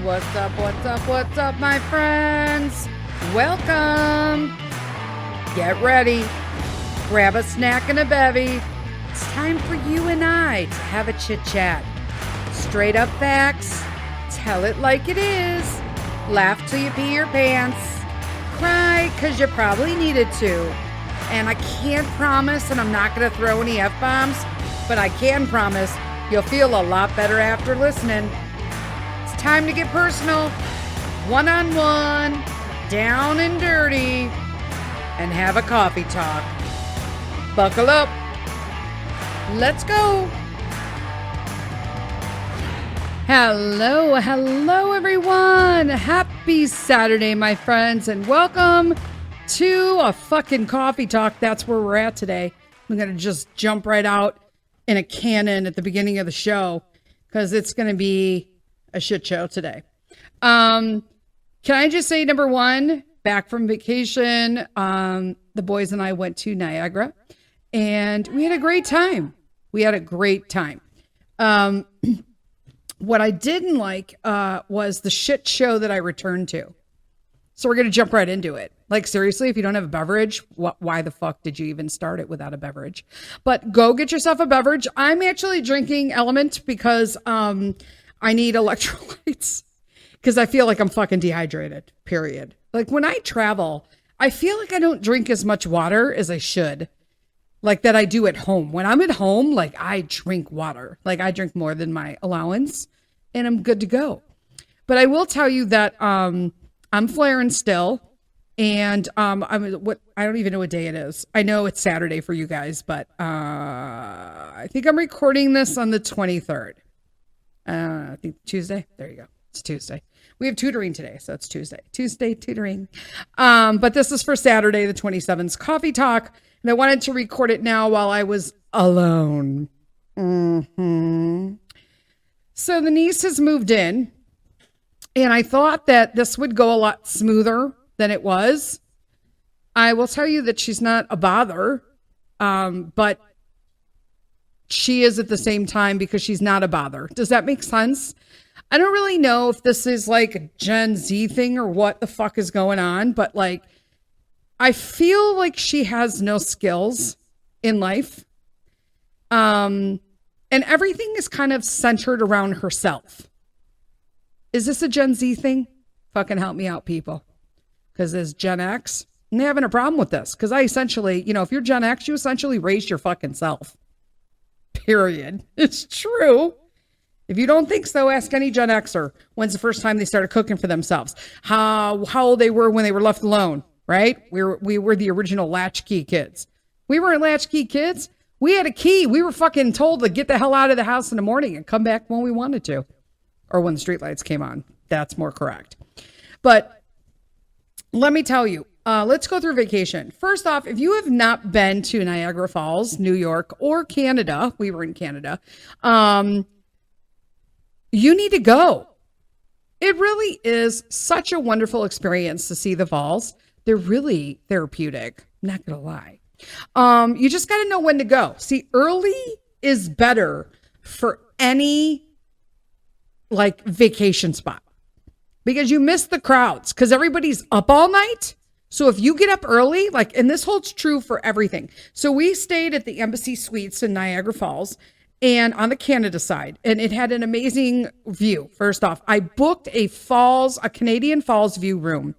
What's up, what's up, what's up, my friends? Welcome. Get ready. Grab a snack and a bevy. It's time for you and I to have a chit-chat. Straight up facts. Tell it like it is. Laugh till you pee your pants. Cry because you probably needed to. And I can't promise, and I'm not going to throw any F-bombs, but I can promise you'll feel a lot better after listening. It's time to get personal, one-on-one, down and dirty, and have a coffee talk. Buckle up. Let's go. Hello, everyone. Happy Saturday, my friends, and welcome to a fucking coffee talk. That's where we're at today. I'm going to just jump right out in a cannon at the beginning of the show because it's going to be a shit show today. Can I just say, number one, back from vacation, the boys and I went to Niagara and we had a great time. What I didn't like was the shit show that I returned to. So we're going to jump right into it. Like, seriously, if you don't have a beverage, why the fuck did you even start it without a beverage? But go get yourself a beverage. I'm actually drinking Element because I need electrolytes because I feel like I'm fucking dehydrated, period. Like, when I travel, I feel like I don't drink as much water as I should, like that I do at home. When I'm at home, like, I drink water. Like, I drink more than my allowance and I'm good to go. But I will tell you that I'm flaring still. And I don't even know what day it is. I know it's Saturday for you guys, but I think I'm recording this on the 23rd. I think Tuesday. There you go. It's Tuesday. We have tutoring today, so it's Tuesday. Tuesday tutoring. But this is for Saturday, the 27th, coffee talk. And I wanted to record it now while I was alone. So the niece has moved in, and I thought that this would go a lot smoother than it was. I will tell you that she's not a bother, but she is at the same time because she's not a bother. Does that make sense? I don't really know if this is like a Gen Z thing or what the fuck is going on, but like, I feel like she has no skills in life. And everything is kind of centered around herself. Is this a Gen Z thing? Fucking help me out, people. Because as Gen X, and they're having a problem with this. Because I essentially, if you're Gen X, you essentially raised your fucking self. Period. It's true. If you don't think so, ask any Gen Xer. When's the first time they started cooking for themselves? How old they were when they were left alone, right? We were the original latchkey kids. We weren't latchkey kids. We had a key. We were fucking told to get the hell out of the house in the morning and come back when we wanted to. Or when the streetlights came on. That's more correct. But let me tell you, let's go through vacation. First off, if you have not been to Niagara Falls, New York, or Canada, we were in Canada, you need to go. It really is such a wonderful experience to see the falls. They're really therapeutic. I'm not going to lie. You just got to know when to go. See, early is better for any like vacation spot because you miss the crowds because everybody's up all night. So if you get up early, like, and this holds true for everything. So we stayed at the Embassy Suites in Niagara Falls and on the Canada side, and it had an amazing view. First off, I booked a Canadian Falls view room.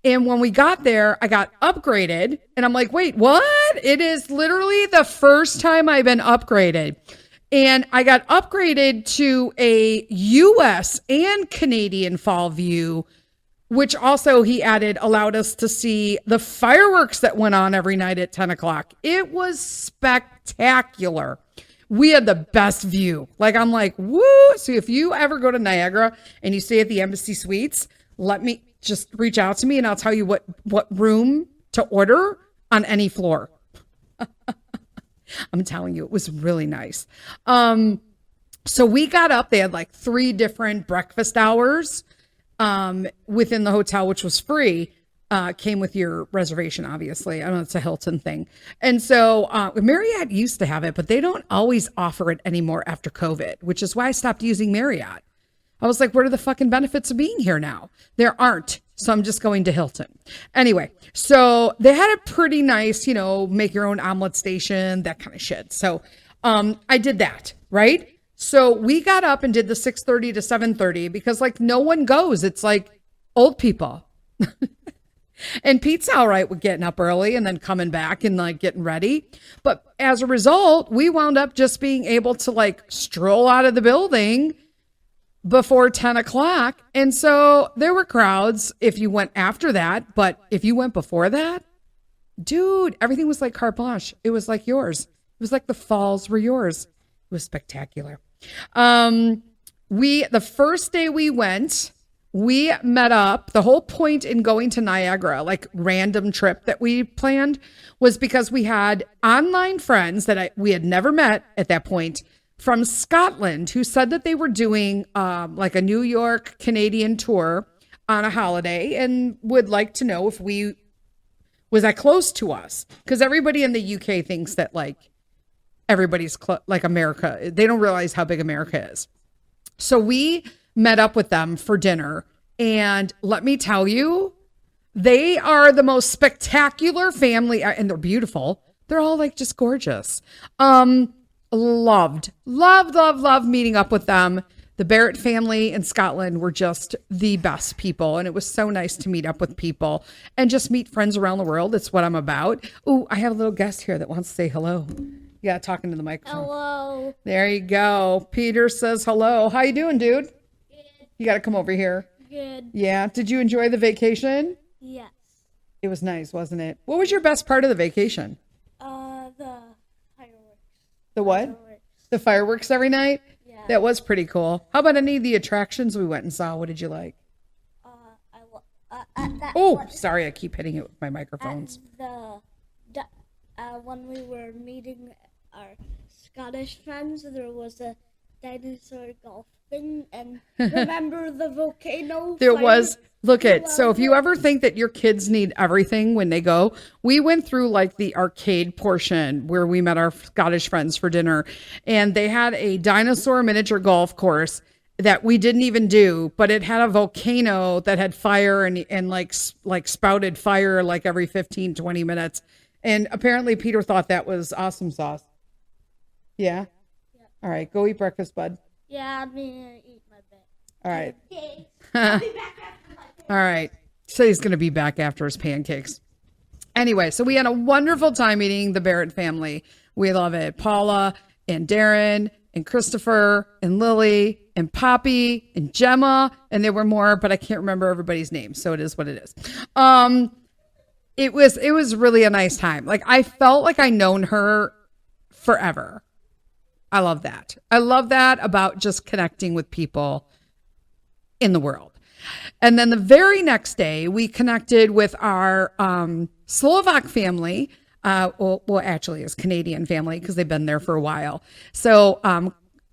And when we got there, I got upgraded and I'm like, wait, what? It is literally the first time I've been upgraded. And I got upgraded to a US and Canadian fall view, which also he added allowed us to see the fireworks that went on every night at 10 o'clock. It was spectacular. We had the best view. Like, I'm like, woo. So if you ever go to Niagara and you stay at the Embassy Suites, let me just reach out to me and I'll tell you what room to order on any floor. I'm telling you, it was really nice. So we got up, they had like 3 different breakfast hours within the hotel, which was free. Came with your reservation, obviously. I know it's a Hilton thing. And so Marriott used to have it, but they don't always offer it anymore after COVID, which is why I stopped using Marriott. I was like, what are the fucking benefits of being here now? There aren't. So I'm just going to Hilton. Anyway, so they had a pretty nice, make your own omelet station, that kind of shit. So I did that, right? So we got up and did the 6:30 to 7:30 because like no one goes. It's like old people. And Pete's all right with getting up early and then coming back and like getting ready. But as a result, we wound up just being able to like stroll out of the building before 10 o'clock. And so there were crowds if you went after that. But if you went before that, dude, everything was like carte blanche. It was like yours. It was like the falls were yours. It was spectacular. The first day we went, we met up. The whole point in going to Niagara, like random trip that we planned, was because we had online friends that we had never met at that point from Scotland who said that they were doing like a New York Canadian tour on a holiday and would like to know if was that close to us, because everybody in the UK thinks that like everybody's like America. They don't realize how big America is. So we met up with them for dinner. And let me tell you, they are the most spectacular family, and they're beautiful. They're all like just gorgeous. Loved meeting up with them. The Barrett family in Scotland were just the best people. And it was so nice to meet up with people and just meet friends around the world. It's what I'm about. Oh, I have a little guest here that wants to say hello. Yeah, talking to the microphone. Hello. There you go. Peter says hello. How you doing, dude? Good. You got to come over here. Good. Yeah. Did you enjoy the vacation? Yes. It was nice, wasn't it? What was your best part of the vacation? The fireworks. The what? Fireworks. The fireworks every night? Yeah. That was pretty cool. How about any of the attractions we went and saw? What did you like? Sorry, I keep hitting it with my microphones. When we were meeting our Scottish friends, there was a dinosaur golf thing, and remember the volcano? There was. Look at, so if you ever think that your kids need everything when they go, we went through like the arcade portion where we met our Scottish friends for dinner, and they had a dinosaur miniature golf course that we didn't even do, but it had a volcano that had fire and like spouted fire like every 15, 20 minutes. And apparently Peter thought that was awesome sauce. Yeah? Yep. All right, go eat breakfast, bud. Yeah, I'm gonna eat my bit. All right. Okay. I'll be back after my bit. All right. So he's going to be back after his pancakes. Anyway, so we had a wonderful time meeting the Barrett family. We love it. Paula and Darren and Christopher and Lily and Poppy and Gemma. And there were more, but I can't remember everybody's names. So it is what it is. It was really a nice time. Like I felt like I known her forever. I love that. I love that about just connecting with people in the world. And then the very next day we connected with our Slovak family. Well, actually it's Canadian family because they've been there for a while. So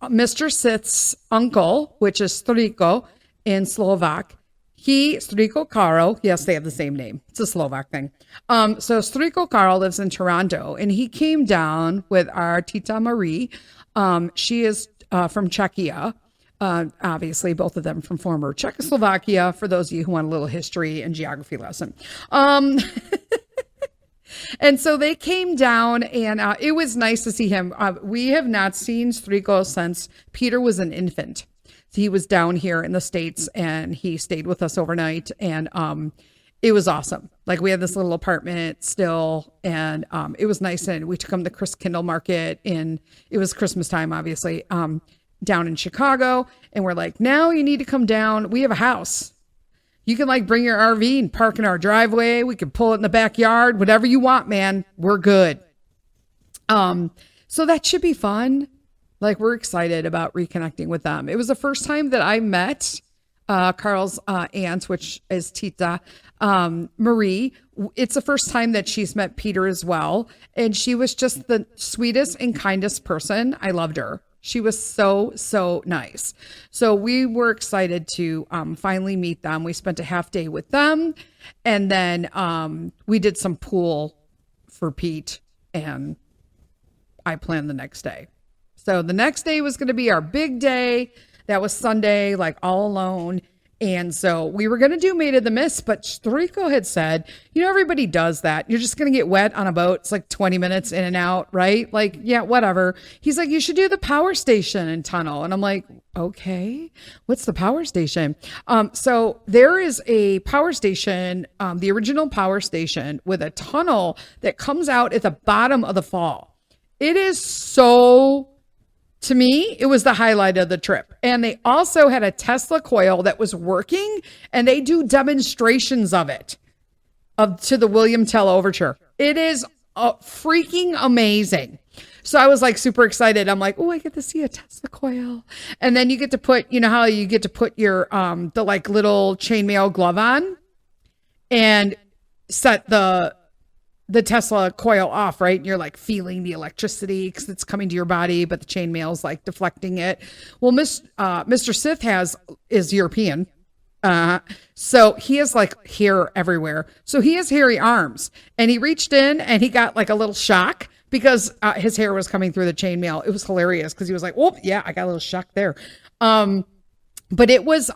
Mr. Sith's uncle, which is Striko in Slovak, Striko Karol, yes, they have the same name. It's a Slovak thing. So Striko Karol lives in Toronto, and he came down with our Tita Marie. She is from Czechia. Obviously, both of them from former Czechoslovakia, for those of you who want a little history and geography lesson. And so they came down, and it was nice to see him. We have not seen Striko since Peter was an infant. He was down here in the States and he stayed with us overnight, and it was awesome. Like we had this little apartment still, and it was nice. And we took him to Chris Kindle Market it was Christmas time, obviously, down in Chicago. And we're like, now you need to come down. We have a house. You can like bring your RV and park in our driveway. We can pull it in the backyard, whatever you want, man. We're good. So that should be fun. Like we're excited about reconnecting with them. It was the first time that I met Carl's aunt, which is Tita Marie. It's the first time that she's met Peter as well. And she was just the sweetest and kindest person. I loved her. She was so, so nice. So we were excited to finally meet them. We spent a half day with them. And then we did some pool for Pete, and I planned the next day. So the next day was going to be our big day. That was Sunday, like all alone. And so we were going to do Maid of the Mist, but Rico had said, everybody does that. You're just going to get wet on a boat. It's like 20 minutes in and out, right? Like, yeah, whatever. He's like, you should do the power station and tunnel. And I'm like, okay, what's the power station? So there is a power station, the original power station with a tunnel that comes out at the bottom of the fall. It is so, to me, it was the highlight of the trip. And they also had a Tesla coil that was working, and they do demonstrations of it to the William Tell Overture. It is freaking amazing. So I was like super excited. I'm like, oh, I get to see a Tesla coil. And then you get to put, how you get to put your, the like little chainmail glove on and set the Tesla coil off, right? And you're like feeling the electricity because it's coming to your body, but the chainmail's like deflecting it. Well, Mr. Sith is European. So he has like hair everywhere. So he has hairy arms, and he reached in and he got like a little shock because his hair was coming through the chainmail. It was hilarious because he was like, "Oh yeah, I got a little shock there." But it was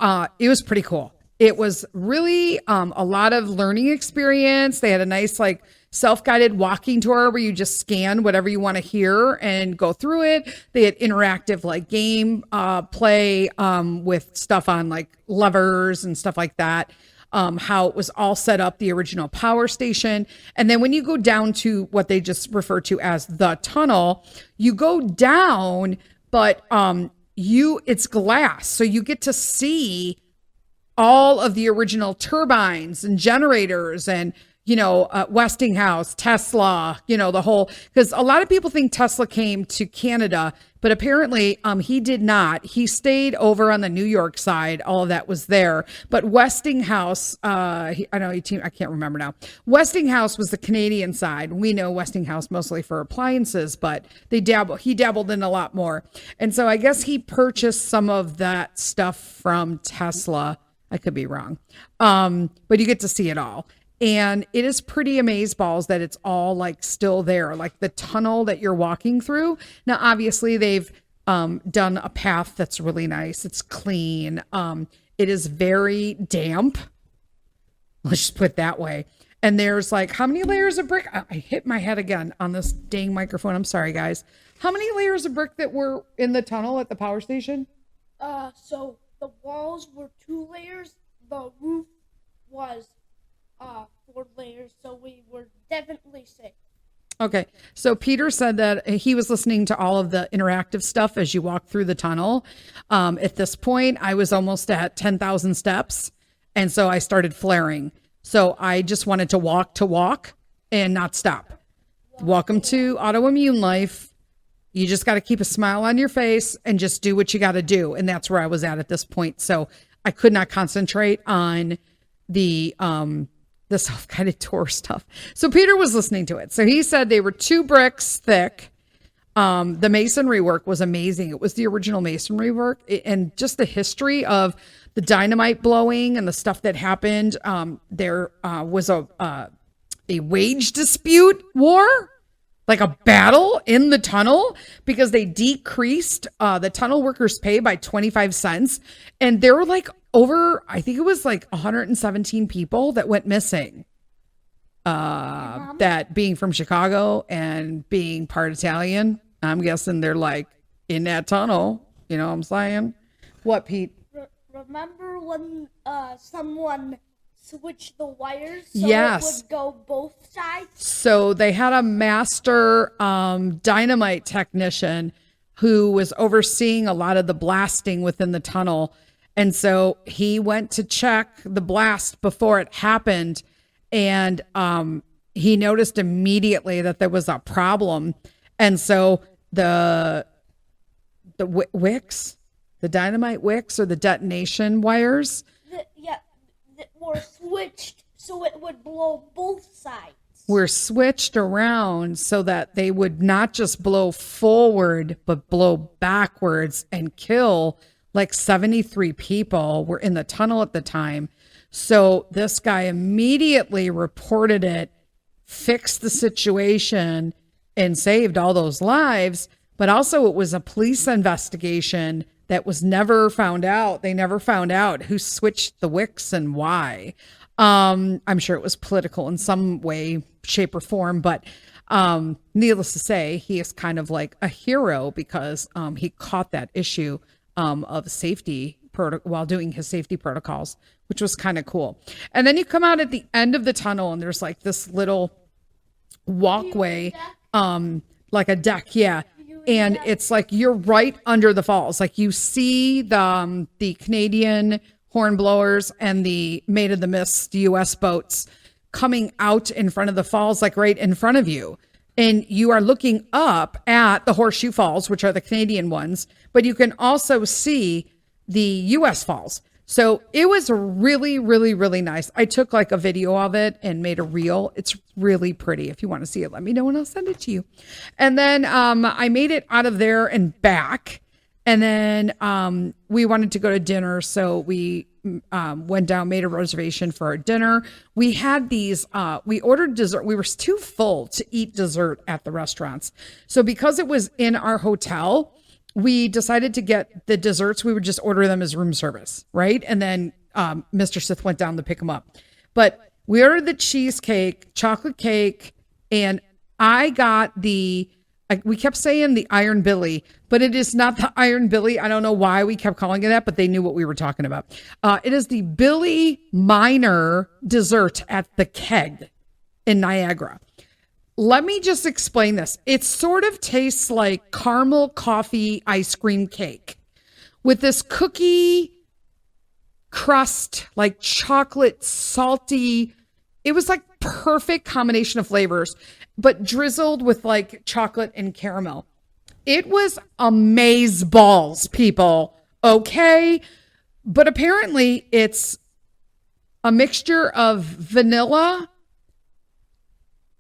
pretty cool. It was really a lot of learning experience. They had a nice like self-guided walking tour where you just scan whatever you want to hear and go through it. They had interactive like game play with stuff on like levers and stuff like that. How it was all set up, the original power station. And then when you go down to what they just refer to as the tunnel, you go down, but it's glass. So you get to see all of the original turbines and generators and, Westinghouse, Tesla, the whole, because a lot of people think Tesla came to Canada, but apparently he did not. He stayed over on the New York side. All of that was there. But Westinghouse, I can't remember now. Westinghouse was the Canadian side. We know Westinghouse mostly for appliances, but he dabbled in a lot more. And so I guess he purchased some of that stuff from Tesla. I could be wrong. But you get to see it all. And it is pretty amazeballs that it's all like still there, like the tunnel that you're walking through. Now, obviously, they've done a path that's really nice. It's clean. It is very damp. Let's just put it that way. And there's like, how many layers of brick? I hit my head again on this dang microphone. I'm sorry, guys. How many layers of brick that were in the tunnel at the power station? So the walls were 2 layers. The roof was 4 layers, so we were definitely safe. Okay, so Peter said that he was listening to all of the interactive stuff as you walk through the tunnel. At this point, I was almost at 10,000 steps, and so I started flaring. So I just wanted to walk and not stop. Welcome to autoimmune life. You just got to keep a smile on your face and just do what you got to do. And that's where I was at this point. So I could not concentrate on the self-guided tour stuff. So Peter was listening to it. So he said they were 2 bricks thick. The masonry work was amazing. It was the original masonry work, and just the history of the dynamite blowing and the stuff that happened. There was a wage dispute war, like a battle in the tunnel, because they decreased the tunnel workers' pay by 25 cents. And there were like I think it was like 117 people that went missing. That being from Chicago and being part Italian, I'm guessing they're like in that tunnel. You know what I'm saying? What, Pete? Remember when someone switched the wires so yes. it would go both sides? So they had a master dynamite technician who was overseeing a lot of the blasting within the tunnel. And so he went to check the blast before it happened. And he noticed immediately that there was a problem. And so the wicks, the dynamite wicks or the detonation wires. Were switched so it would blow both sides. Were switched around so that they would not just blow forward, but blow backwards and kill like 73 people were in the tunnel at the time. So this guy immediately reported it, fixed the situation, and saved all those lives. But also it was a police investigation that was never found out. They never found out who switched the wicks and why. I'm sure it was political in some way, shape, or form, but needless to say, he is kind of like a hero because he caught that issue of safety while doing his safety protocols, which was kind of cool. And then you come out at the end of the tunnel and there's like this little walkway, like a deck, yeah. And it's like you're right under the falls. Like you see the Canadian hornblowers and the Maid of the Mist US boats coming out in front of the falls, like right in front of you. And you are looking up at the Horseshoe Falls, which are the Canadian ones, but you can also see the US falls. So it was really, really, really nice. I took like a video of it and made a reel. It's really pretty. If you want to see it, let me know and I'll send it to you. And then I made it out of there and back. And then we wanted to go to dinner. So we went down, made a reservation for our dinner. We had these, we ordered dessert. We were too full to eat dessert at the restaurants. So because it was in our hotel, we decided to get the desserts. We would just order them as room service, right? And then Mr. Sith went down to pick them up. But we ordered the cheesecake, chocolate cake, and I got we kept saying the Iron Billy, but it is not the Iron Billy. I don't know why we kept calling it that, but they knew what we were talking about. It is the Billy Minor dessert at the Keg in Niagara. Let me just explain this. It sort of tastes like caramel coffee ice cream cake with this cookie crust, like chocolate, salty. It was like perfect combination of flavors, but drizzled with like chocolate and caramel. It was amaze balls, people. Okay. But apparently it's a mixture of vanilla,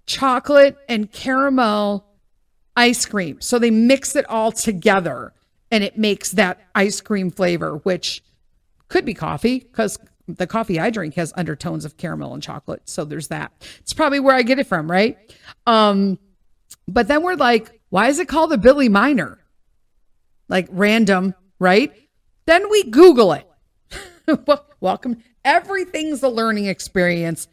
chocolate, and caramel ice cream. So they mix it all together and it makes that ice cream flavor, which could be coffee because the coffee I drink has undertones of caramel and chocolate. So there's that. It's probably where I get it from, right? But then we're like, why is it called a Billy Minor? Like random, right? Then we Google it. Welcome. Everything's a learning experience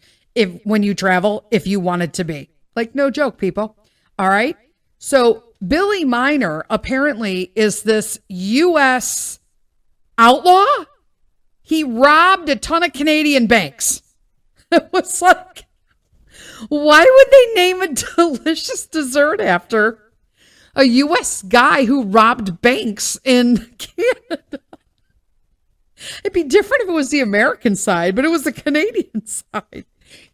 when you travel, if you want it to be. Like, no joke, people. All right. So Billy Minor apparently is this U.S. outlaw. He robbed a ton of Canadian banks. It was like, why would they name a delicious dessert after a U.S. guy who robbed banks in Canada? It'd be different if it was the American side, but it was the Canadian side.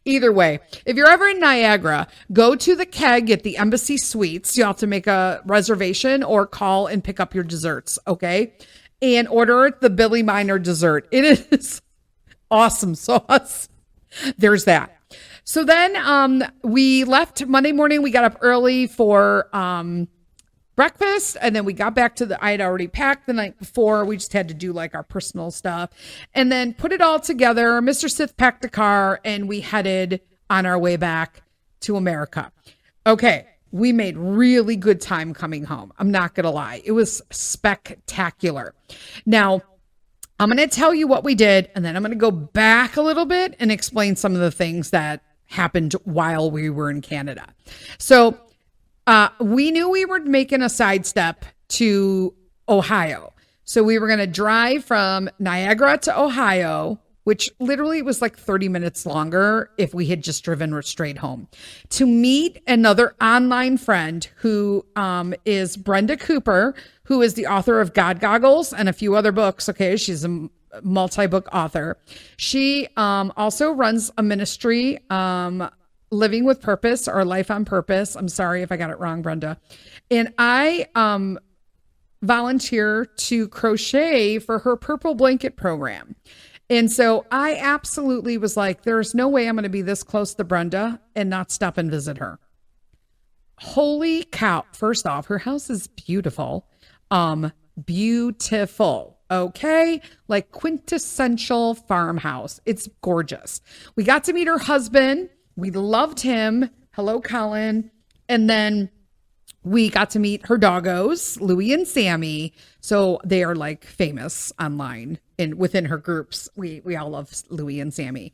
Either way, if you're ever in Niagara, go to the Keg at the Embassy Suites. You'll have to make a reservation or call and pick up your desserts, okay? And order the Billy Minor dessert. It is awesome sauce. There's that. So then we left Monday morning. We got up early for breakfast, and then we got back I had already packed the night before. We just had to do like our personal stuff and then put it all together. Mr. Sith packed the car and we headed on our way back to America. Okay. We made really good time coming home. I'm not going to lie. It was spectacular. Now, I'm going to tell you what we did, and then I'm going to go back a little bit and explain some of the things that happened while we were in Canada. So we knew we were making a sidestep to Ohio. So we were going to drive from Niagara to Ohio, which literally was like 30 minutes longer if we had just driven straight home, to meet another online friend who is Brenda Cooper, who is the author of God Goggles and a few other books. Okay, she's a multi-book author. She also runs a ministry, Living with Purpose or Life on Purpose. I'm sorry if I got it wrong, Brenda. And I volunteer to crochet for her Purple Blanket program. And so I absolutely was like, there's no way I'm going to be this close to Brenda and not stop and visit her. Holy cow. First off, her house is beautiful. Beautiful. Okay. Like quintessential farmhouse. It's gorgeous. We got to meet her husband. We loved him. Hello, Colin. And then we got to meet her doggos, Louie and Sammy. So they are like famous online and within her groups. We all love Louie and Sammy.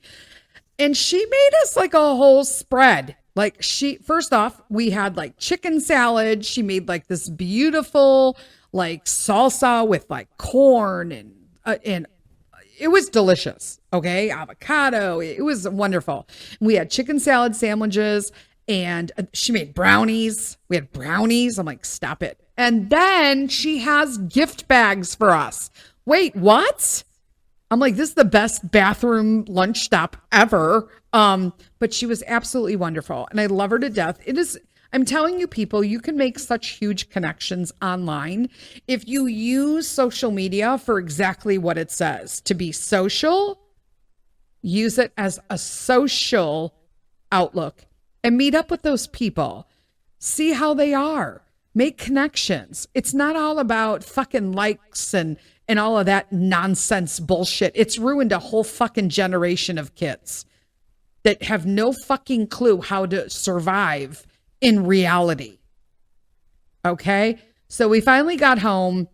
And she made us like a whole spread. Like first off, we had like chicken salad. She made like this beautiful like salsa with like corn and it was delicious. Okay. Avocado. It was wonderful. We had chicken salad sandwiches and she made brownies. We had brownies. I'm like, stop it. And then she has gift bags for us. Wait, what? I'm like, this is the best bathroom lunch stop ever. But she was absolutely wonderful. And I love her to death. I'm telling you, people, you can make such huge connections online if you use social media for exactly what it says. To be social, use it as a social outlook and meet up with those people. See how they are. Make connections. It's not all about fucking likes and all of that nonsense bullshit. It's ruined a whole fucking generation of kids that have no fucking clue how to survive in reality. Okay. So we finally got home.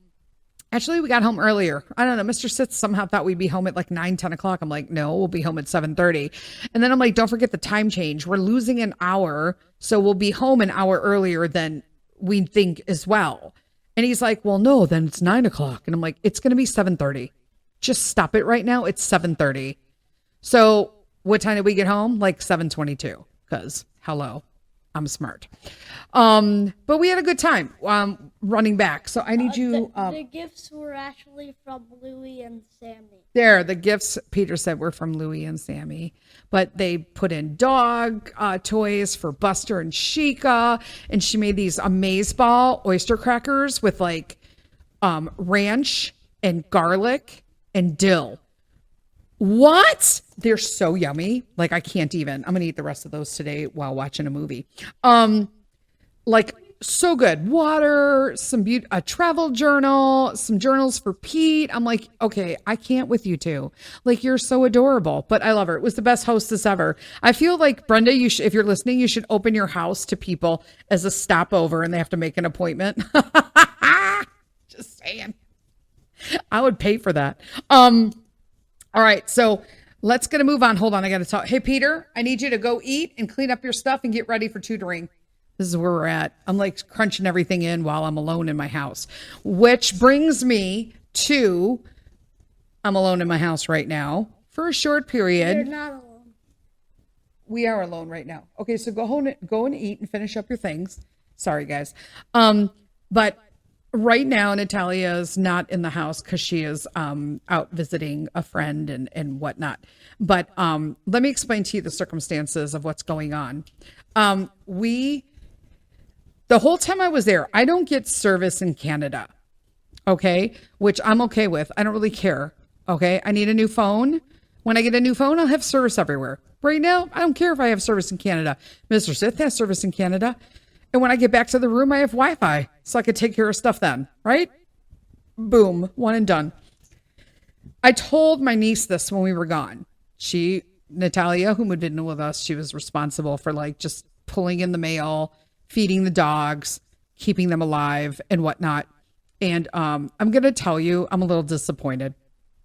Actually, we got home earlier. I don't know. Mr. Sith somehow thought we'd be home at like 9-10 o'clock. I'm like, no, we'll be home at 7:30. And then I'm like, don't forget the time change. We're losing an hour. So we'll be home an hour earlier than we think as well. And he's like, well, no, then it's 9 o'clock. And I'm like, it's going to be 7:30. Just stop it right now. It's 7:30. So what time did we get home? Like 7:22. Because hello, I'm smart. But we had a good time running back. So I need you. The gifts were actually from Louie and Sammy. The gifts, Peter said, were from Louie and Sammy. But they put in dog toys for Buster and Sheikah. And she made these amazeball oyster crackers with like ranch and garlic and dill. What? They're so yummy. Like I can't even. I'm going to eat the rest of those today while watching a movie. Like so good. Water, a travel journal, some journals for Pete. I'm like, okay, I can't with you two. Like you're so adorable, but I love her. It was the best hostess ever. I feel like Brenda, if you're listening, you should open your house to people as a stopover and they have to make an appointment. Just saying. I would pay for that. All right. So let's get a move on. Hold on. I got to talk. Hey, Peter, I need you to go eat and clean up your stuff and get ready for tutoring. This is where we're at. I'm like crunching everything in while I'm alone in my house, which brings me to I'm alone in my house right now for a short period. You're not alone. We are alone right now. Okay, so go and eat and finish up your things. Sorry, guys. But right now, Natalia is not in the house because she is out visiting a friend and whatnot. But let me explain to you the circumstances of what's going on. The whole time I was there, I don't get service in Canada, okay, which I'm okay with. I don't really care, okay? I need a new phone. When I get a new phone, I'll have service everywhere. Right now, I don't care if I have service in Canada. Mr. Sith has service in Canada. And when I get back to the room, I have Wi-Fi, so I could take care of stuff then, right? Boom, one and done. I told my niece this when we were gone. Natalia, who moved in with us, she was responsible for like just pulling in the mail, feeding the dogs, keeping them alive and whatnot. And I'm going to tell you, I'm a little disappointed.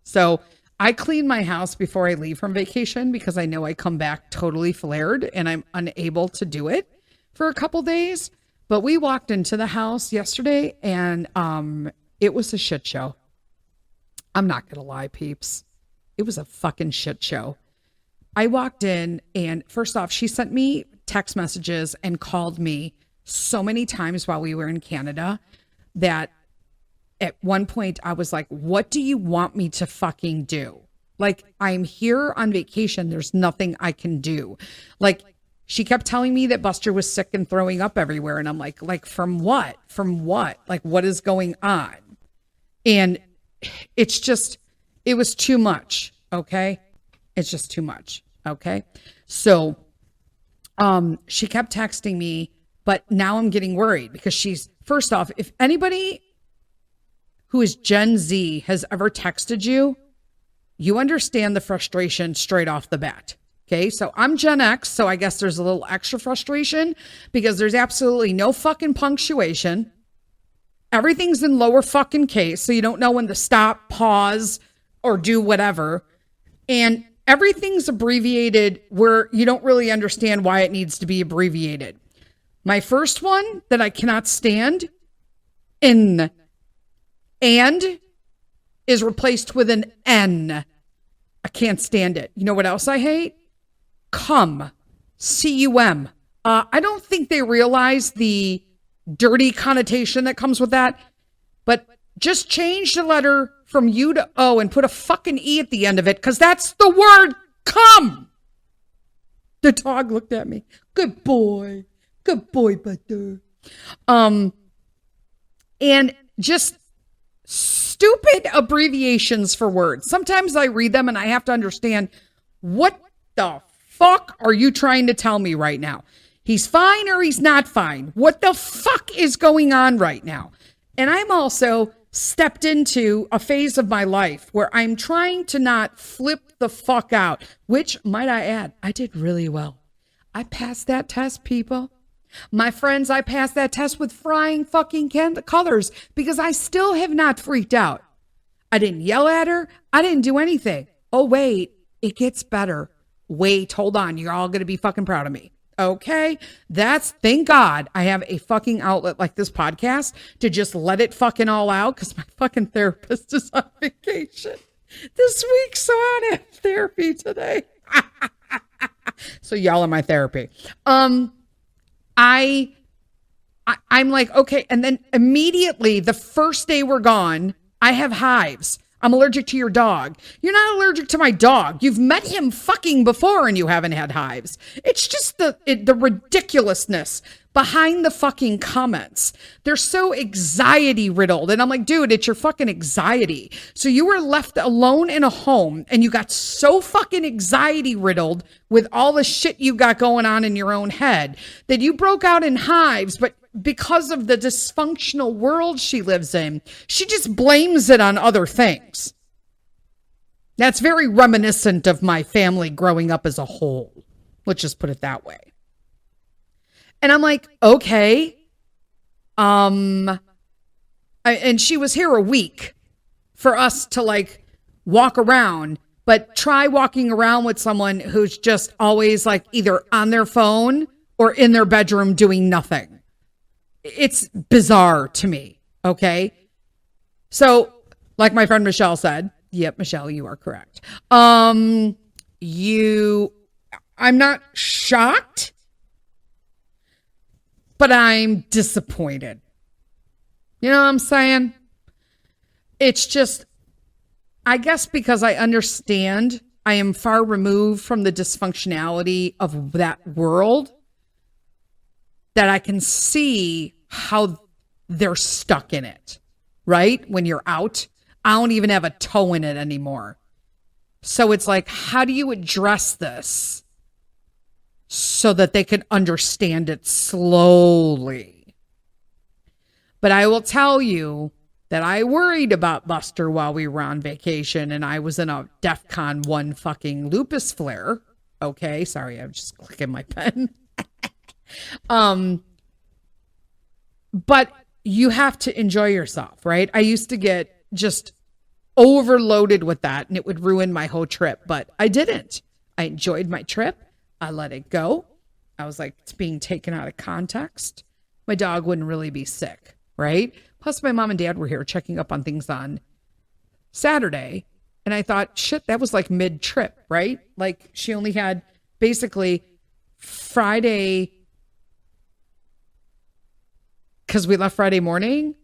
So I clean my house before I leave from vacation because I know I come back totally flared and I'm unable to do it for a couple days. But we walked into the house yesterday and it was a shit show. I'm not going to lie, peeps. It was a fucking shit show. I walked in and first off, she sent me text messages and called me so many times while we were in Canada that at one point I was like, what do you want me to fucking do? Like, I'm here on vacation. There's nothing I can do. Like, she kept telling me that Buster was sick and throwing up everywhere. And I'm like, from what? From what? Like, what is going on? And it was too much. Okay. It's just too much. Okay. So, she kept texting me, but now I'm getting worried because first off, if anybody who is Gen Z has ever texted you, you understand the frustration straight off the bat. Okay, so I'm Gen X, so I guess there's a little extra frustration because there's absolutely no fucking punctuation. Everything's in lower fucking case, so you don't know when to stop, pause, or do whatever. And everything's abbreviated where you don't really understand why it needs to be abbreviated. My first one that I cannot stand, and is replaced with an N. I can't stand it. You know what else I hate? Cum. C-U-M. I don't think they realize the dirty connotation that comes with that, but just change the letter from U to O and put a fucking E at the end of it, because that's the word cum. The dog looked at me. Good boy, Butter. And just stupid abbreviations for words. Sometimes I read them and I have to understand, what the fuck are you trying to tell me right now? He's fine or he's not fine. What the fuck is going on right now? And I'm also stepped into a phase of my life where I'm trying to not flip the fuck out, which, might I add, I did really well. I passed that test, people. My friends, I passed that test with flying fucking colors because I still have not freaked out. I didn't yell at her. I didn't do anything. Oh, wait, it gets better. Wait, hold on. You're all going to be fucking proud of me. Okay, thank God I have a fucking outlet like this podcast to just let it fucking all out, because my fucking therapist is on vacation this week, so I don't have therapy today. So y'all are my therapy. I'm like, okay, and then immediately the first day we're gone, I have hives. I'm allergic to your dog. You're not allergic to my dog. You've met him fucking before and you haven't had hives. It's just the ridiculousness behind the fucking comments. They're so anxiety riddled. And I'm like, dude, it's your fucking anxiety. So you were left alone in a home and you got so fucking anxiety riddled with all the shit you got going on in your own head that you broke out in hives, but because of the dysfunctional world she lives in, she just blames it on other things. That's very reminiscent of my family growing up as a whole. Let's just put it that way. And I'm like, okay. And she was here a week for us to like walk around, but try walking around with someone who's just always like either on their phone or in their bedroom doing nothing. It's bizarre to me. Okay. So like my friend Michelle said, yep, Michelle, you are correct. I'm not shocked, but I'm disappointed. You know what I'm saying? It's just, I guess because I understand I am far removed from the dysfunctionality of that world, that I can see how they're stuck in it, right? When you're out, I don't even have a toe in it anymore. So it's like, how do you address this so that they can understand it slowly? But I will tell you that I worried about Buster while we were on vacation and I was in a DEFCON 1 fucking lupus flare. Okay, sorry, I'm just clicking my pen. But you have to enjoy yourself, right? I used to get just overloaded with that and it would ruin my whole trip, but I didn't. I enjoyed my trip. I let it go. I was like, it's being taken out of context. My dog wouldn't really be sick, right? Plus my mom and dad were here checking up on things on Saturday. And I thought, shit, that was like mid-trip, right? Like she only had basically Friday, because we left Friday morning.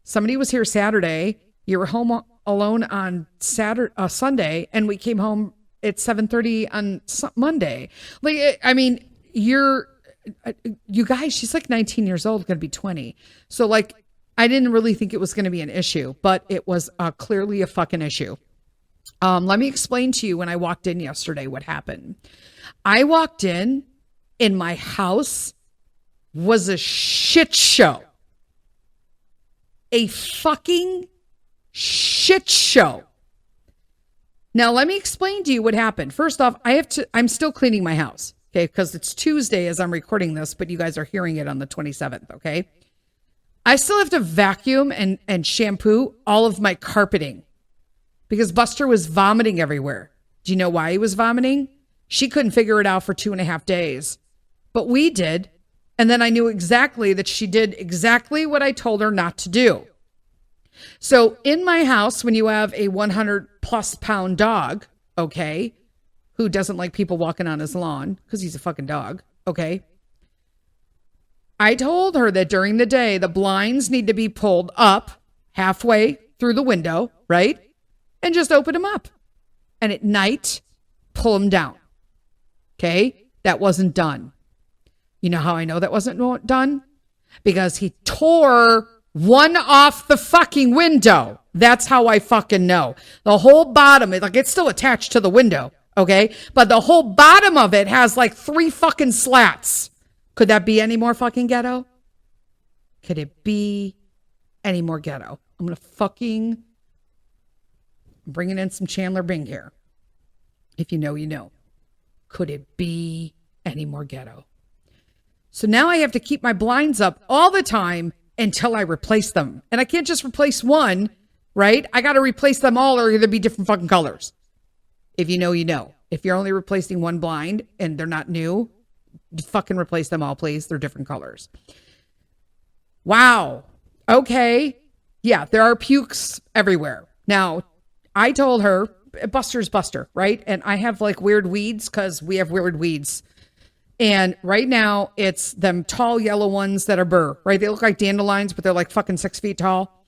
Somebody was here Saturday. You were home alone on Sunday, and we came home at 7:30 on Monday. Like, I mean, you guys, she's like 19 years old, going to be 20. So like, I didn't really think it was going to be an issue, but it was clearly a fucking issue. Let me explain to you when I walked in yesterday what happened. I walked in my house was a shit show. A fucking shit show. Now, let me explain to you what happened. First off, I'm still cleaning my house, okay, because it's Tuesday as I'm recording this, but you guys are hearing it on the 27th, okay? I still have to vacuum and shampoo all of my carpeting because Buster was vomiting everywhere. Do you know why he was vomiting? She couldn't figure it out for 2.5 days, but we did. And then I knew exactly that she did exactly what I told her not to do. So in my house, when you have a 100+ pound dog, okay, who doesn't like people walking on his lawn because he's a fucking dog, okay, I told her that during the day, the blinds need to be pulled up halfway through the window, right? And just open them up. And at night, pull them down. Okay? That wasn't done. You know how I know that wasn't done? Because he tore one off the fucking window. That's how I fucking know. The whole bottom, like it's still attached to the window, okay? But the whole bottom of it has like 3 fucking slats. Could that be any more fucking ghetto? Could it be any more ghetto? I'm going to fucking bringing in some Chandler Bing here. If you know, you know. Could it be any more ghetto? So now I have to keep my blinds up all the time until I replace them. And I can't just replace one, right? I got to replace them all or they'll be different fucking colors. If you know, you know. If you're only replacing one blind and they're not new, fucking replace them all, please. They're different colors. Wow. Okay. Yeah, there are pukes everywhere. Now, I told her, Buster's Buster, right? And I have like weird weeds because we have weird weeds. And right now, it's them tall yellow ones that are burr, right? They look like dandelions, but they're like fucking 6 feet tall.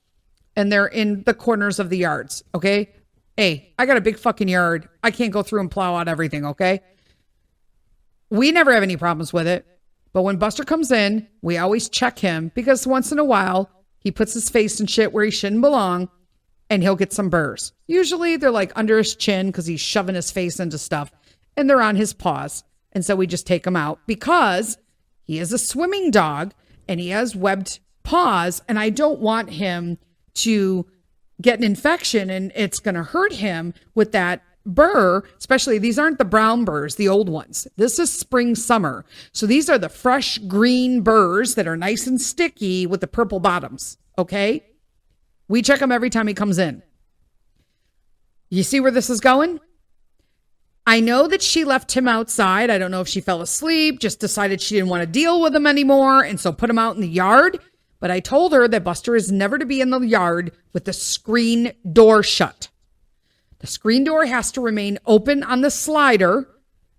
And they're in the corners of the yards, okay? Hey, I got a big fucking yard. I can't go through and plow out everything, okay? We never have any problems with it. But when Buster comes in, we always check him because once in a while, he puts his face in shit where he shouldn't belong and he'll get some burrs. Usually they're like under his chin because he's shoving his face into stuff and they're on his paws. And so we just take him out because he is a swimming dog and he has webbed paws and I don't want him to get an infection and it's going to hurt him with that burr, especially these aren't the brown burrs, the old ones. This is spring, summer. So these are the fresh green burrs that are nice and sticky with the purple bottoms. Okay. We check him every time he comes in. You see where this is going? I know that she left him outside. I don't know if she fell asleep, just decided she didn't want to deal with him anymore. And so put him out in the yard. But I told her that Buster is never to be in the yard with the screen door shut. The screen door has to remain open on the slider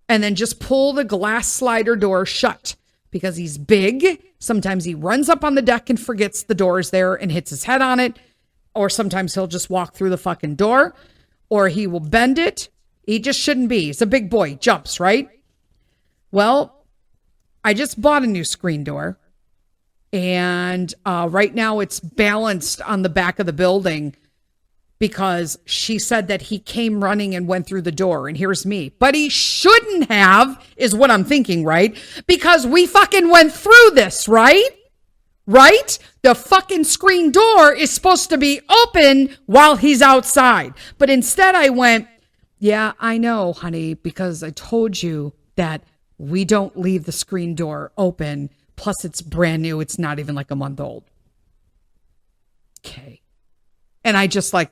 and then just pull the glass slider door shut because he's big. Sometimes he runs up on the deck and forgets the door is there and hits his head on it. Or sometimes he'll just walk through the fucking door or he will bend it. He just shouldn't be. He's a big boy. He jumps, right? Well, I just bought a new screen door. And right now it's balanced on the back of the building because she said that he came running and went through the door. And here's me. But he shouldn't have, is what I'm thinking, right? Because we fucking went through this, right? Right? The fucking screen door is supposed to be open while he's outside. But instead I went, yeah, I know, honey, because I told you that we don't leave the screen door open. Plus, it's brand new. It's not even like a month old. Okay. And I just like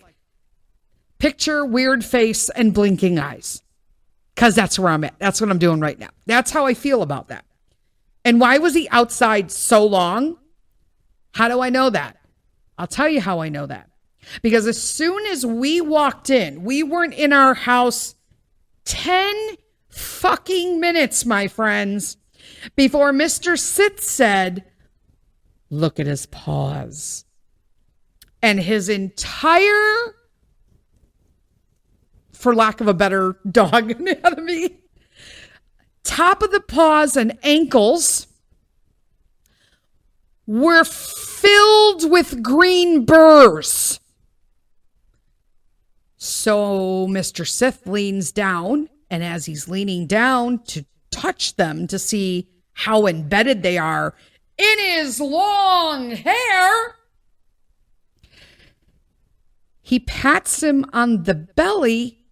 picture weird face and blinking eyes because that's where I'm at. That's what I'm doing right now. That's how I feel about that. And why was he outside so long? How do I know that? I'll tell you how I know that. Because as soon as we walked in, we weren't in our house 10 fucking minutes, my friends, before Mr. Sith said, look at his paws. And his entire, for lack of a better dog anatomy, top of the paws and ankles were filled with green burrs. So Mr. Sith leans down, and as he's leaning down to touch them to see how embedded they are in his long hair, he pats him on the belly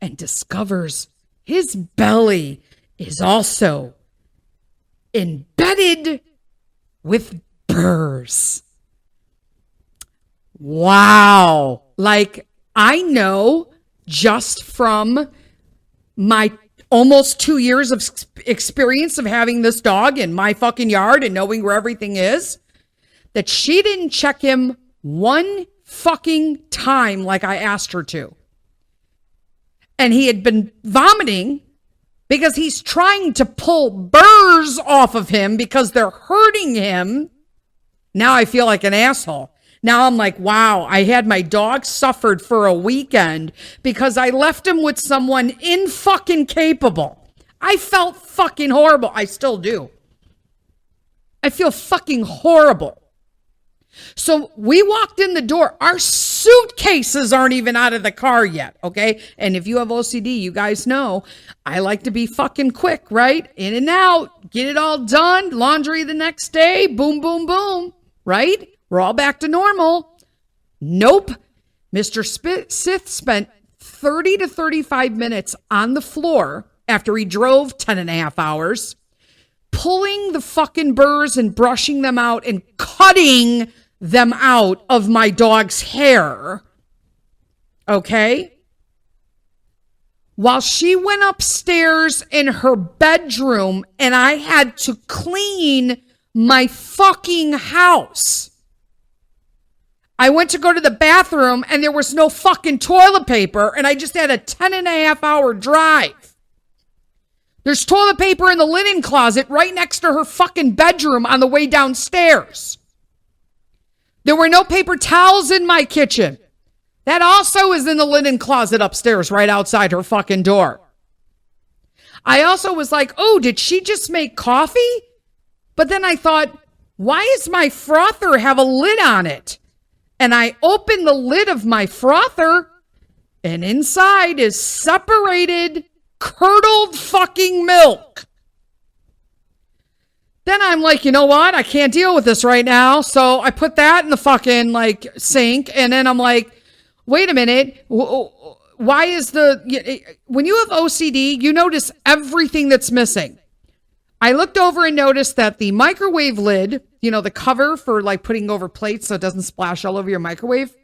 and discovers his belly is also embedded with burrs. Wow. Like, I know just from my almost 2 years of experience of having this dog in my fucking yard and knowing where everything is, that she didn't check him one fucking time like I asked her to. And he had been vomiting because he's trying to pull burrs off of him because they're hurting him. Now I feel like an asshole. Now I'm like, wow, I had my dog suffered for a weekend because I left him with someone fucking capable. I felt fucking horrible. I still do. I feel fucking horrible. So we walked in the door. Our suitcases aren't even out of the car yet, okay? And if you have OCD, you guys know I like to be fucking quick, right? In and out, get it all done. Laundry the next day, boom, boom, boom, right? We're all back to normal. Nope. Mr. Sith spent 30 to 35 minutes on the floor after he drove 10 and a half hours, pulling the fucking burrs and brushing them out and cutting them out of my dog's hair. Okay? While she went upstairs in her bedroom and I had to clean my fucking house. I went to go to the bathroom and there was no fucking toilet paper and I just had a 10 and a half hour drive. There's toilet paper in the linen closet right next to her fucking bedroom on the way downstairs. There were no paper towels in my kitchen. That also is in the linen closet upstairs right outside her fucking door. I also was like, oh, did she just make coffee? But then I thought, why does my frother have a lid on it? And I opened the lid of my frother and inside is separated, curdled fucking milk. Then I'm like, you know what? I can't deal with this right now. So I put that in the fucking like sink. And then I'm like, wait a minute. Why is when you have OCD, you notice everything that's missing. I looked over and noticed that the microwave lid, you know, the cover for like putting over plates so it doesn't splash all over your microwave,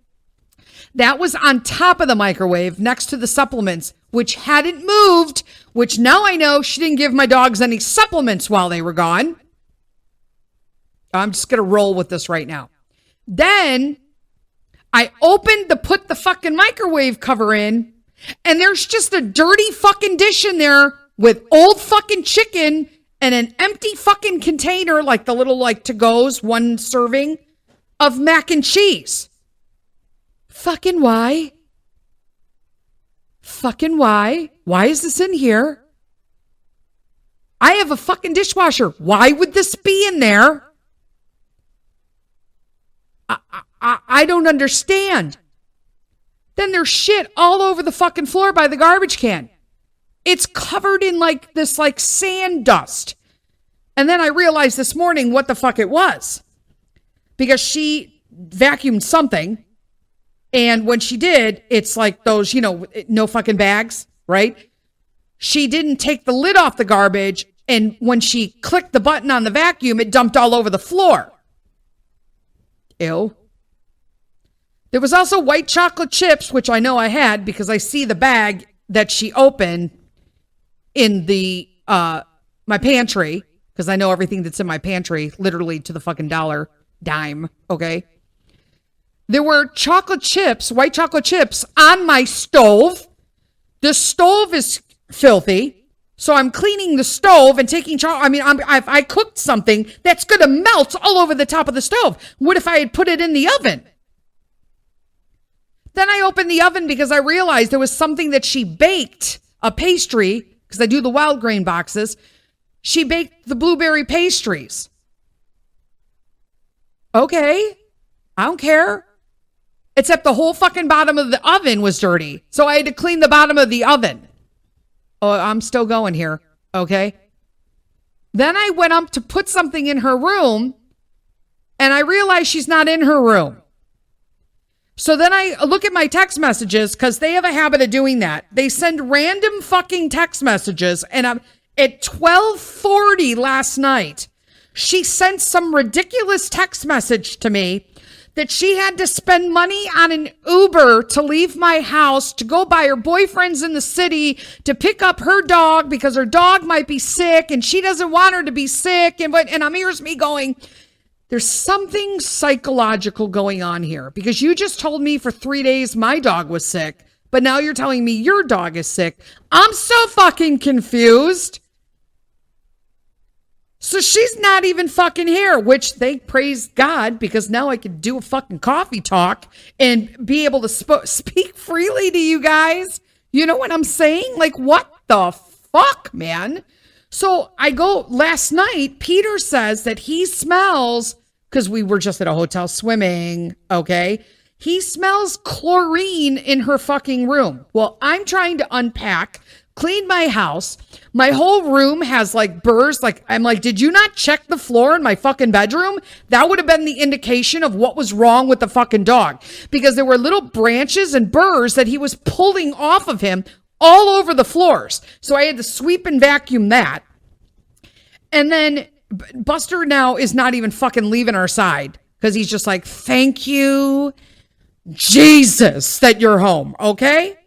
that was on top of the microwave next to the supplements, which hadn't moved, which now I know she didn't give my dogs any supplements while they were gone. I'm just going to roll with this right now. Then I put the fucking microwave cover in, and there's just a dirty fucking dish in there with old fucking chicken and an empty fucking container, like the little like to-goes, one serving of mac and cheese. Fucking why? Fucking why? Why is this in here? I have a fucking dishwasher. Why would this be in there? I don't understand. Then there's shit all over the fucking floor by the garbage can. It's covered in like this like sand dust. And then I realized this morning what the fuck it was. Because she vacuumed something. And when she did, it's like those, you know, no fucking bags, right? She didn't take the lid off the garbage. And when she clicked the button on the vacuum, it dumped all over the floor. Ew. There was also white chocolate chips, which I know I had because I see the bag that she opened in the my pantry, because I know everything that's in my pantry, literally to the fucking dime, okay? There were chocolate chips, white chocolate chips on my stove. The stove is filthy, so I'm cleaning the stove and taking I cooked something that's going to melt all over the top of the stove. What if I had put it in the oven? Then I opened the oven because I realized there was something that she baked, a pastry, because I do the wild grain boxes. She baked the blueberry pastries. Okay, I don't care. Except the whole fucking bottom of the oven was dirty. So I had to clean the bottom of the oven. Oh, I'm still going here. Okay. Then I went up to put something in her room and I realized she's not in her room. So then I look at my text messages because they have a habit of doing that. They send random fucking text messages. And I'm at 12:40 last night, she sent some ridiculous text message to me that she had to spend money on an Uber to leave my house to go by her boyfriend's in the city to pick up her dog because her dog might be sick and she doesn't want her to be sick. And here's me going, there's something psychological going on here because you just told me for 3 days my dog was sick, but now you're telling me your dog is sick. I'm so fucking confused. So she's not even fucking here, which they praise God because now I can do a fucking coffee talk and be able to speak freely to you guys. You know what I'm saying? Like, what the fuck, man? So I go last night, Peter says that he smells, because we were just at a hotel swimming, okay? He smells chlorine in her fucking room. Well, I'm trying to unpack, clean my house. My whole room has like burrs. Like, I'm like, did you not check the floor in my fucking bedroom? That would have been the indication of what was wrong with the fucking dog because there were little branches and burrs that he was pulling off of him all over the floors. So I had to sweep and vacuum that. And then Buster now is not even fucking leaving our side because he's just like, thank you, Jesus, that you're home. Okay.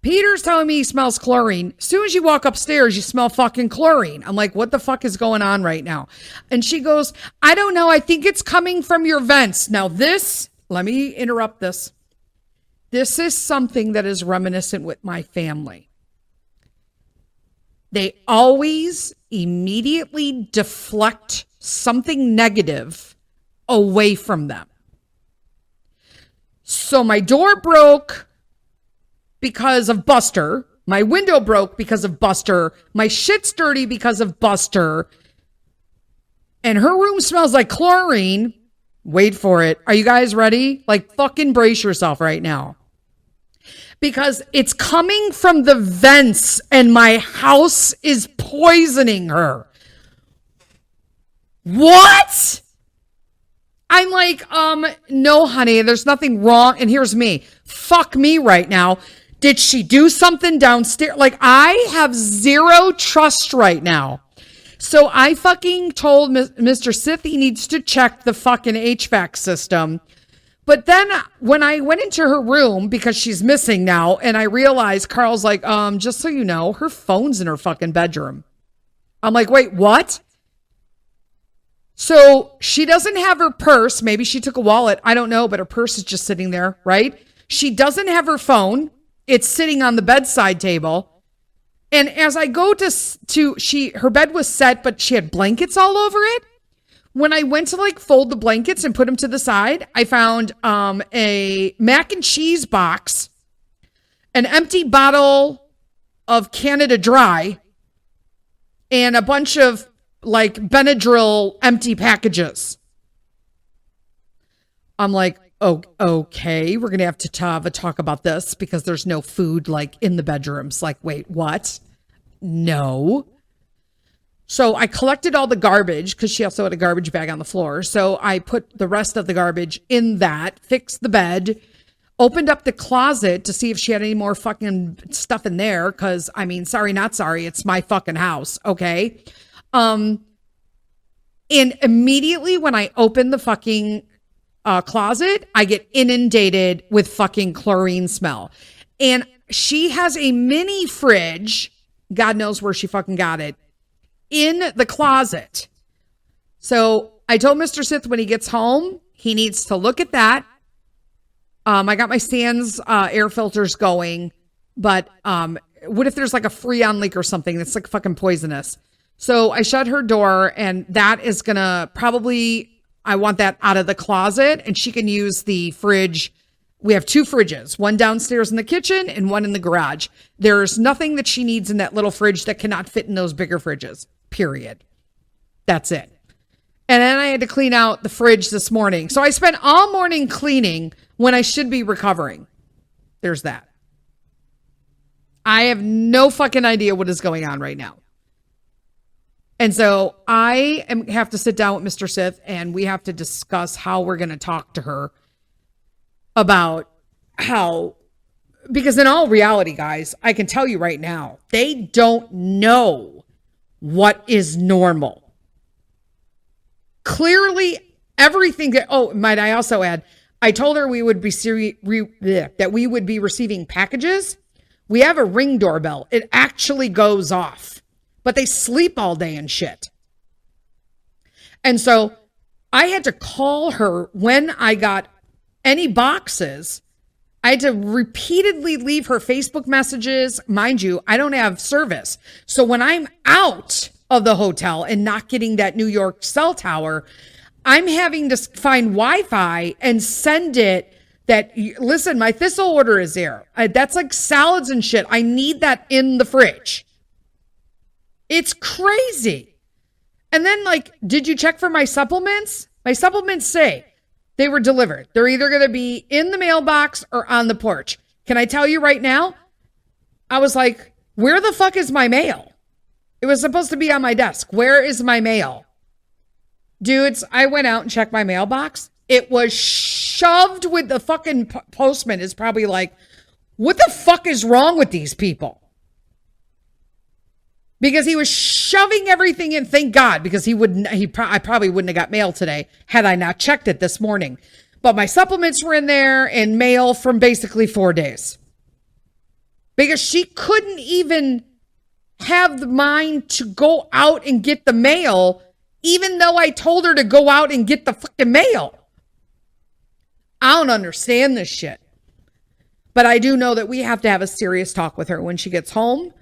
Peter's telling me he smells chlorine. As soon as you walk upstairs, you smell fucking chlorine. I'm like, what the fuck is going on right now? And she goes, I don't know. I think it's coming from your vents. Now let me interrupt this. This is something that is reminiscent with my family. They always immediately deflect something negative away from them. So my door broke because of Buster. My window broke because of Buster. My shit's dirty because of Buster. And her room smells like chlorine. Wait for it. Are you guys ready? Like, fucking brace yourself right now. Because it's coming from the vents and my house is poisoning her. What? I'm like, no, honey, there's nothing wrong. And here's me. Fuck me right now. Did she do something downstairs? Like, I have zero trust right now. So I fucking told Mr. Sith he needs to check the fucking HVAC system. But then when I went into her room, because she's missing now, and I realized Carl's like, just so you know, her phone's in her fucking bedroom. I'm like, wait, what? So she doesn't have her purse. Maybe she took a wallet. I don't know, but her purse is just sitting there, right? She doesn't have her phone. It's sitting on the bedside table. And as I go her bed was set, but she had blankets all over it. When I went to like fold the blankets and put them to the side, I found a mac and cheese box, an empty bottle of Canada Dry, and a bunch of like Benadryl empty packages. I'm like, oh, okay, we're going to have to have a talk about this because there's no food like in the bedrooms. Like, wait, what? No. So I collected all the garbage because she also had a garbage bag on the floor. So I put the rest of the garbage in that, fixed the bed, opened up the closet to see if she had any more fucking stuff in there. Cause I mean, sorry, not sorry. It's my fucking house. Okay. And immediately when I open the fucking closet, I get inundated with fucking chlorine smell. And she has a mini fridge. God knows where she fucking got it. In the closet. So I told Mr. Sith when he gets home, he needs to look at that. I got my Sans air filters going, but what if there's like a Freon leak or something that's like fucking poisonous? So I shut her door, and that is gonna I want that out of the closet, and she can use the fridge. We have 2 fridges, one downstairs in the kitchen and one in the garage. There's nothing that she needs in that little fridge that cannot fit in those bigger fridges, period. That's it. And then I had to clean out the fridge this morning. So I spent all morning cleaning when I should be recovering. There's that. I have no fucking idea what is going on right now. And so I have to sit down with Mr. Sith and we have to discuss how we're going to talk to her. about how, because in all reality, guys, I can tell you right now, they don't know what is normal. Clearly, everything that, oh, might I also add, I told her we would be that we would be receiving packages. We have a Ring doorbell. It actually goes off, but they sleep all day and shit. And so I had to call her when I got any boxes. I had to repeatedly leave her Facebook messages. Mind you, I don't have service. So when I'm out of the hotel and not getting that New York cell tower, I'm having to find Wi-Fi and send it that, listen, my thistle order is there. That's like salads and shit. I need that in the fridge. It's crazy. And then, like, did you check for my supplements? My supplements say they were delivered. They're either going to be in the mailbox or on the porch. Can I tell you right now? I was like, where the fuck is my mail? It was supposed to be on my desk. Where is my mail? Dudes, I went out and checked my mailbox. It was shoved with the fucking postman is probably like, what the fuck is wrong with these people? Because he was shoving everything in. Thank God, because I probably wouldn't have got mail today had I not checked it this morning. But my supplements were in there and mail from basically 4 days. Because she couldn't even have the mind to go out and get the mail, even though I told her to go out and get the fucking mail. I don't understand this shit. But I do know that we have to have a serious talk with her when she gets home.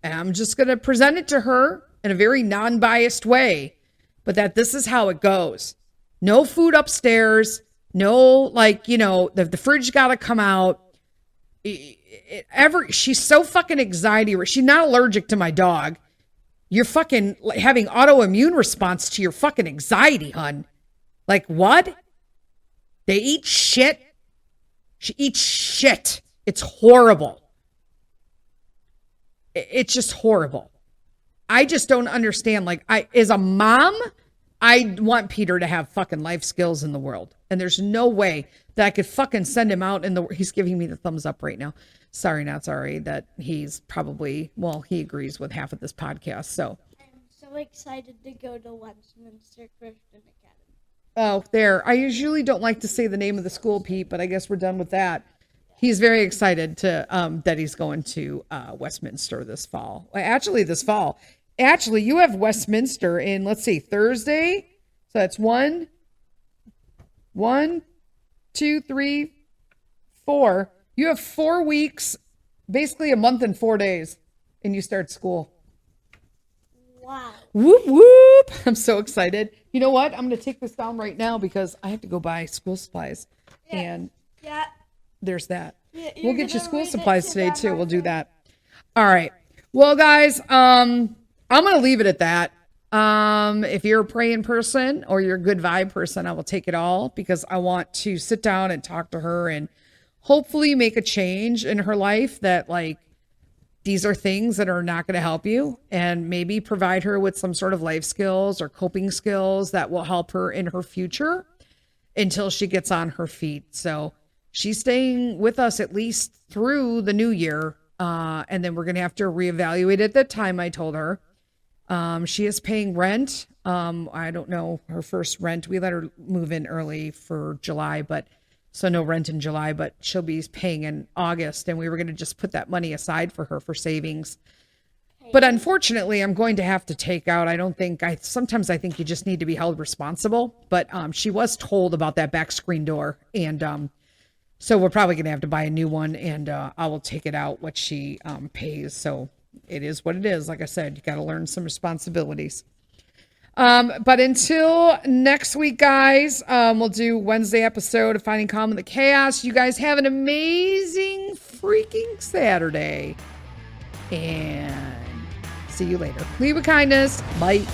And I'm just going to present it to her in a very non-biased way. But that this is how it goes. No food upstairs. No, like, you know, the fridge got to come out. She's so fucking anxiety. She's not allergic to my dog. You're fucking having autoimmune response to your fucking anxiety, hun. Like, what? They eat shit. She eats shit. It's horrible. It's just horrible. I just don't understand. Like, as a mom, I want Peter to have fucking life skills in the world. And there's no way that I could fucking send him out in the, he's giving me the thumbs up right now. Sorry, not sorry that he's probably, well, he agrees with half of this podcast. So I'm so excited to go to Westminster Christian Academy. Oh, there. I usually don't like to say the name of the school, Pete, but I guess we're done with that. He's very excited to that he's going to Westminster this fall. Actually, this fall. Actually, you have Westminster in, let's see, Thursday. So that's 1, 2, 3, 4. You have 4 weeks, basically a month and 4 days, and you start school. Wow. Whoop, whoop. I'm so excited. You know what? I'm going to take this down right now because I have to go buy school supplies. Yeah. And Yeah. there's that. Yeah, We'll get you school read it supplies to today them, too. We'll do Martha. that. All right. Well, guys, I'm going to leave it at that. If you're a praying person or you're a good vibe person, I will take it all because I want to sit down and talk to her and hopefully make a change in her life that, like, these are things that are not going to help you, and maybe provide her with some sort of life skills or coping skills that will help her in her future until she gets on her feet. So she's staying with us at least through the new year. And then we're going to have to reevaluate at that time, I told her. She is paying rent. I don't know her first rent. We let her move in early for July, but so no rent in July, but she'll be paying in August. And we were going to just put that money aside for her for savings. But unfortunately, I'm going to have to take out, sometimes I think you just need to be held responsible. But she was told about that back screen door. And so we're probably going to have to buy a new one. And I will take it out what she pays. So it is what it is. Like I said, you got to learn some responsibilities. But until next week, guys, we'll do Wednesday episode of Finding Calm in the Chaos. You guys have an amazing freaking Saturday. And see you later. Leave with kindness. Bye.